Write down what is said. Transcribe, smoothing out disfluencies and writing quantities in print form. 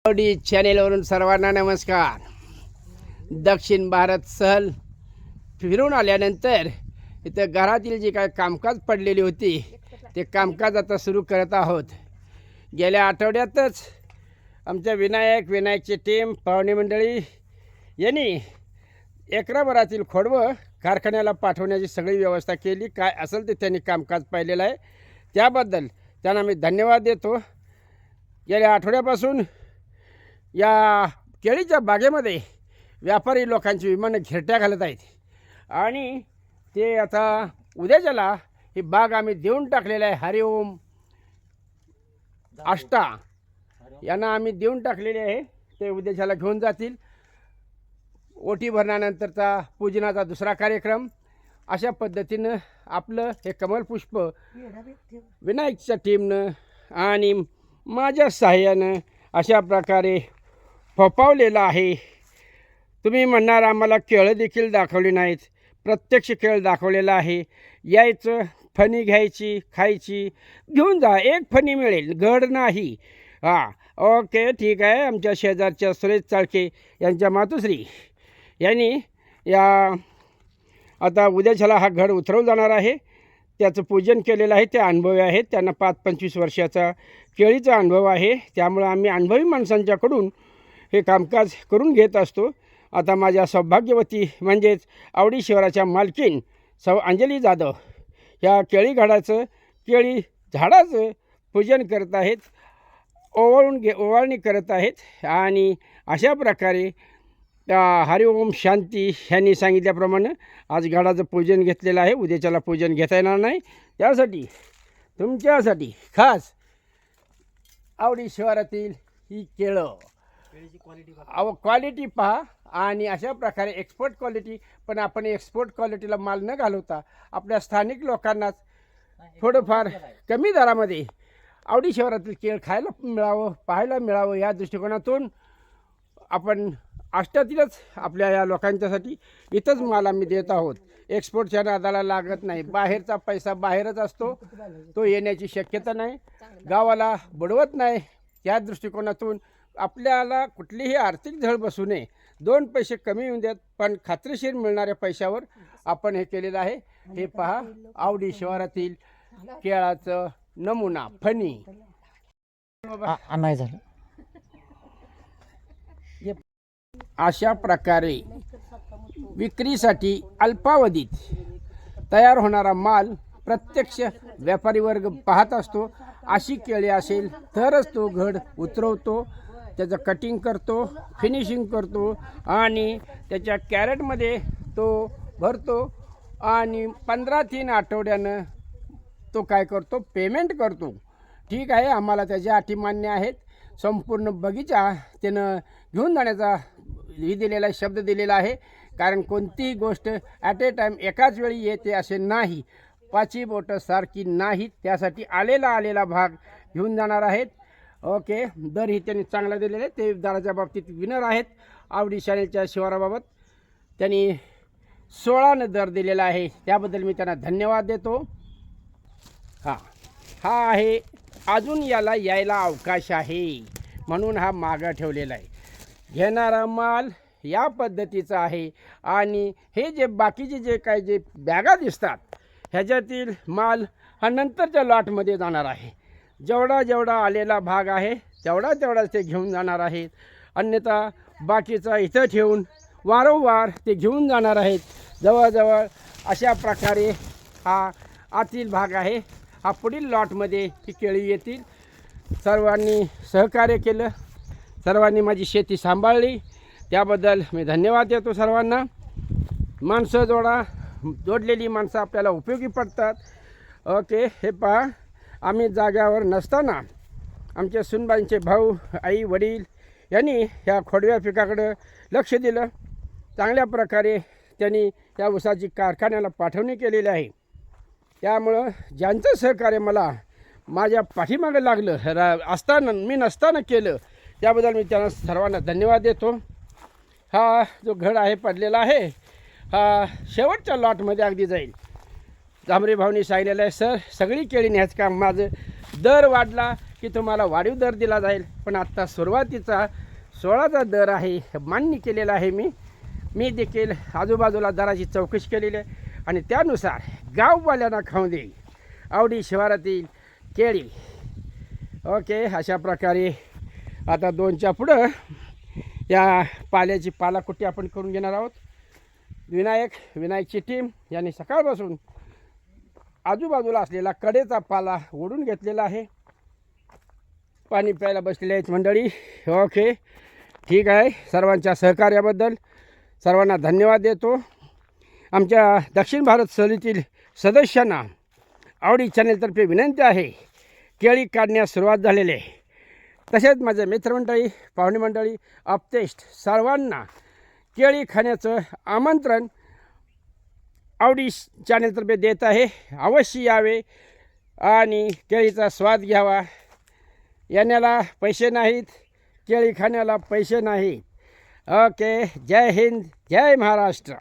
आवडी चॅनेलवरून सर्वांना नमस्कार. दक्षिण भारत सहल फिरून आल्यानंतर इथं घरातील जी काय कामकाज पडलेली होती ते कामकाज आता सुरू करत आहोत. गेल्या आठवड्यातच आमच्या विनायकची टीम पाहुणे मंडळी यांनी एकराभरातील खोडवं कारखान्याला पाठवण्याची सगळी व्यवस्था केली. काय असेल ते त्यांनी कामकाज पाहिलेलं आहे, त्याबद्दल त्यांना मी धन्यवाद देतो. गेल्या आठवड्यापासून या केळीच्या बागेमध्ये व्यापारी लोकांची विमानं घिरट्या घालत आहेत आणि ते आता उद्याच्याला ही बाग आम्ही देऊन टाकलेलं आहे. हरिओम आष्टा यांना आम्ही देऊन टाकलेले आहे. ते उद्याच्याला घेऊन जातील. ओटी भरण्यानंतरचा पूजनाचा दुसरा कार्यक्रम. अशा पद्धतीनं आपलं हे कमलपुष्प विनायकच्या टीमनं आणि माझ्या सहाय्यानं अशा प्रकारे फोपावलेलं आहे. तुम्ही म्हणणार आम्हाला केळं देखील दाखवली नाहीत. प्रत्यक्ष केळ दाखवलेलं आहे. यायचं, फणी घ्यायची, खायची, घेऊन जा. एक फणी मिळेल, घड नाही. हां, ओके, ठीक आहे. आमच्या शेजारच्या सुरेश चाळके यांच्या मातुश्री यांनी या आता उद्याच्याला हा घड उतरवला जाणार आहे. त्याचं पूजन केलेलं आहे. ते अनुभवी आहेत. त्यांना 5-25 वर्षाचा केळीचा अनुभव आहे. त्यामुळं आम्ही अनुभवी माणसांच्याकडून हे कामकाज करून घेत असतो. आता माझ्या सौभाग्यवती म्हणजेच आवडी शहराच्या मालकीन अंजली जाधव ह्या केळी घडाचं केळी झाडाचं पूजन करत आहेत, ओवाळणी करत आहेत. आणि अशा प्रकारे हरिओम शांती ह्यांनी सांगितल्याप्रमाणे आज घडाचं पूजन घेतलेलं आहे. उद्याच्याला पूजन घेता येणार नाही. त्यासाठी तुमच्यासाठी खास आवडी शहरातील ही केळं क्वालिटी पहा. आणि अशा प्रकारे एक्सपोर्ट क्वालिटी, पण आपण एक्सपोर्ट क्वालिटीला माल न घालवता आपल्या स्थानिक लोकांनाच थोडंफार कमी दरामध्ये आवडी शहरातील केळ खायला मिळावं, पाहायला मिळावं, या दृष्टिकोनातून आपण आष्ट्यातीलच आपल्या या लोकांच्यासाठी इथंच माल आम्ही देत आहोत. एक्सपोर्टच्या नादाला लागत नाही. बाहेरचा पैसा बाहेरच असतो, तो येण्याची शक्यता नाही, गावाला बुडवत नाही. या दृष्टिकोनातून आपल्याला कुठलीही आर्थिक झळ बसू नये, 2 पैसे कमी येऊन देत पण खात्रीशीर मिळणाऱ्या पैशावर आपण हे केलेलं आहे. हे पहा, आवडी शहरातील केळाचं नमुना फणी. नाही झालं. अशा प्रकारे विक्रीसाठी अल्पावधीत तयार होणारा माल प्रत्यक्ष व्यापारी वर्ग पाहत असतो. अशी केळी असेल तरच तो घड उतरवतो, त्याचं कटिंग करतो, फिनिशिंग करतो आणि त्याच्या कॅरेटमध्ये तो भरतो आणि 15-3 आठवड्यानं तो काय करतो, पेमेंट करतो. ठीक आहे, आम्हाला त्याच्या अटी मान्य आहेत. संपूर्ण बगीचा त्यानं घेऊन जाण्याचा दिलेला शब्द दिलेला आहे. कारण कोणतीही गोष्ट ॲट ए टाईम एकाच वेळी येते असे नाही. 5 बोटं सारखी नाहीत. त्यासाठी आलेला भाग घेऊन जाणार आहेत. ओके, दरही त्यांनी चांगला दिलेला आहे. ते दराच्या बाबतीत विनर आहेत. आवडी शाळेच्या शिवाराबाबत त्यांनी 16 दर दिलेला आहे. त्याबद्दल मी त्यांना धन्यवाद देतो. हा आहे, अजून याला यायला अवकाश आहे म्हणून हा मागं ठेवलेला आहे. घेणारा माल या पद्धतीचा आहे. आणि हे जे बाकीचे जे काय जे बॅगा दिसतात ह्याच्यातील माल हा नंतरच्या लॉटमध्ये जाणार आहे. जेवढा आलेला भाग आहे तेवढाच ते घेऊन जाणार आहेत. अन्यथा बाकीचा इथं ठेवून वारंवार ते घेऊन जाणार आहेत. जवळजवळ अशा प्रकारे हा आतील भाग आहे. हा पुढील लॉटमध्ये ही केळी येतील. सर्वांनी सहकार्य केलं, सर्वांनी माझी शेती सांभाळली, त्याबद्दल मी धन्यवाद देतो सर्वांना. माणसं जोडलेली माणसं आपल्याला उपयोगी पडतात. ओके, हे पहा, आम्ही जाग्यावर नसताना आमच्या सुनबाईंचे भाऊ, आई, वडील यांनी ह्या खोडव्या पिकाकडं लक्ष दिलं. चांगल्या प्रकारे त्यांनी या ऊसाची कारखान्याला पाठवणी केलेली आहे. त्यामुळं ज्यांचं सहकार्य मला माझ्या पाठीमागं लागलं असताना मी नसताना केलं, त्याबद्दल मी त्यांना सर्वांना धन्यवाद देतो. हा जो घड आहे पडलेला आहे हा शेवटच्या लॉटमध्ये अगदी जाईल. जांभरे भाऊनी सांगितलेलं आहे, सर सगळी केळी न्यायचं काम माझं दर वाढला की तुम्हाला वाढीव दर दिला जाईल, पण आत्ता सुरुवातीचा 16चा दर आहे हे मान्य केलेला आहे. मी देखील आजूबाजूला दराची चौकशी केलेली आहे आणि त्यानुसार गाववाल्यांना खाऊन देईल आवडी शिवारातील केळी. ओके, अशा प्रकारे आता 2च्या पुढं या पाल्याची पालाकुट्टी आपण करून घेणार आहोत. विनायकची टीम यांनी सकाळपासून आजूबाजूला असलेला कडेचा पाला ओढून घेतलेला आहे. पाणी प्यायला बसलेले आहेत मंडळी. ओके, ठीक आहे. सर्वांच्या सहकार्याबद्दल सर्वांना धन्यवाद देतो. आमच्या दक्षिण भारत सहलीतील सदस्यांना आवडी चॅनेलतर्फे विनंती आहे, केळी काढण्यास सुरुवात झालेली आहे. तसेच माझे मित्रमंडळी, पाहुणे मंडळी, आप्तेष्ट सर्वांना केळी खाण्याचं आमंत्रण आवडी चॅनेलतर्फे देत आहे. अवश्य यावे आणि केळीचा स्वाद घ्यावा. येण्याला पैसे नाहीत, केळी खाण्याला पैसे नाहीत. ओके, जय हिंद, जय महाराष्ट्र.